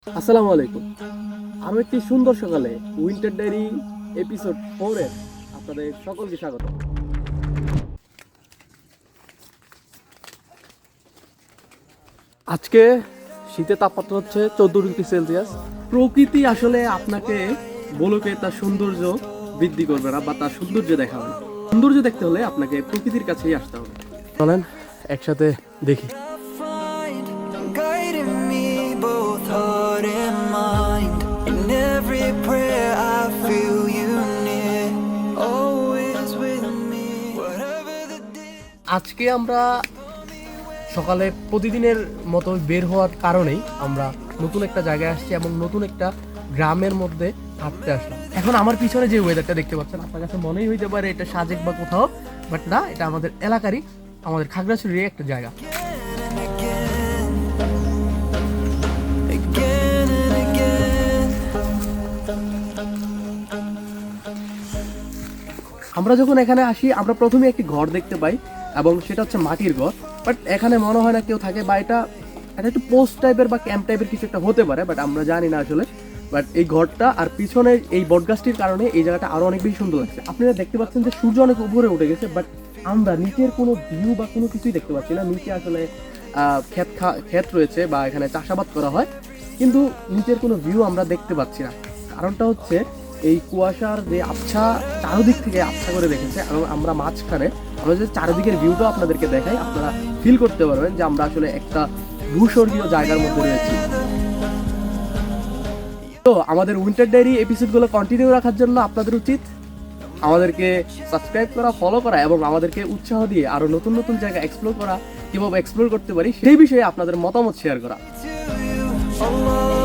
আসসালামু আলাইকুম। আরো একটি সুন্দর সকালে উইন্টার ডায়েরি এপিসোড 4 এর আপনাদের সকলকে স্বাগত। আজকে শীতের তাপমাত্রা হচ্ছে 14 ডিগ্রি সেলসিয়াস। প্রকৃতি আসলে আপনাকে বলকে তার সৌন্দর্য বৃদ্ধি করবে না বা তার সৌন্দর্য দেখাবে না। সৌন্দর্য দেখতে হলে আপনাকে প্রকৃতির কাছেই আসতে হবে। চলেন একসাথে দেখি। find guiding me both heart and mind. In every prayer I feel you near, always with me, whatever the day. আজকে আমরা সকালে প্রতিদিনের মতো বের হওয়ার কারণেই আমরা নতুন একটা জায়গায় আসছি এবং নতুন একটা গ্রামের মধ্যে হাঁটতে আসলাম। এখন আমার পিছনে যে ওয়েদারটা দেখতে পাচ্ছেন, আপনার কাছে মনেই হইতে পারে এটা সাজেক বা কোথাও, বাট না, এটা আমাদের এলাকারই, আমাদের খাগড়াছড়ির একটা জায়গা। Again and again. আমরা যখন এখানে আসি আমরা প্রথমে একটি ঘর দেখতে পাই এবং সেটা হচ্ছে মাটির ঘর, বাট এখানে মনে হয় না কেউ থাকে, বা এটা একটু পোস্ট টাইপের বা ক্যাম্প টাইপের কিছু একটা হতে পারে, বাট আমরা জানি না আসলে। বাট এই ঘরটা আর পিছনের এই বটগাছটির কারণে এই জায়গাটা আরো অনেক বেশি সুন্দর লাগছে। আপনারা দেখতে পাচ্ছেন যে সূর্য অনেক উপরে উঠে গেছে, বাট আমরা নিচের কোনো ভিউ বা কোনো কিছুই দেখতে পাচ্ছি না। নিচে আসলে ক্ষেত রয়েছে বা এখানে চাষাবাদ করা হয়, কিন্তু নিচের কোনো ভিউ আমরা দেখতে পাচ্ছি না। কারণটা হচ্ছে এই কুয়াশার যে আবছা চারদিক থেকে আবছা করে রেখেছে, এবং আমরা মাঝখানে, আমরা যদি চারিদিকের ভিউটাও আপনাদেরকে দেখাই, আপনারা ফিল করতে পারবেন যে আমরা আসলে একটা ভূস্বর্গীয় জায়গার মধ্যে রয়েছি। তো আমাদের উইন্টার ডায়েরি এপিসোডগুলো কন্টিনিউ রাখার জন্য আপনাদের উচিত আমাদেরকে সাবস্ক্রাইব করা, ফলো করা এবং আমাদেরকে উৎসাহ দিয়ে আরো নতুন নতুন জায়গা এক্সপ্লোর করা, কিভাবে এক্সপ্লোর করতে পারি সেই বিষয়ে আপনাদের মতামত শেয়ার করা। To you, alone.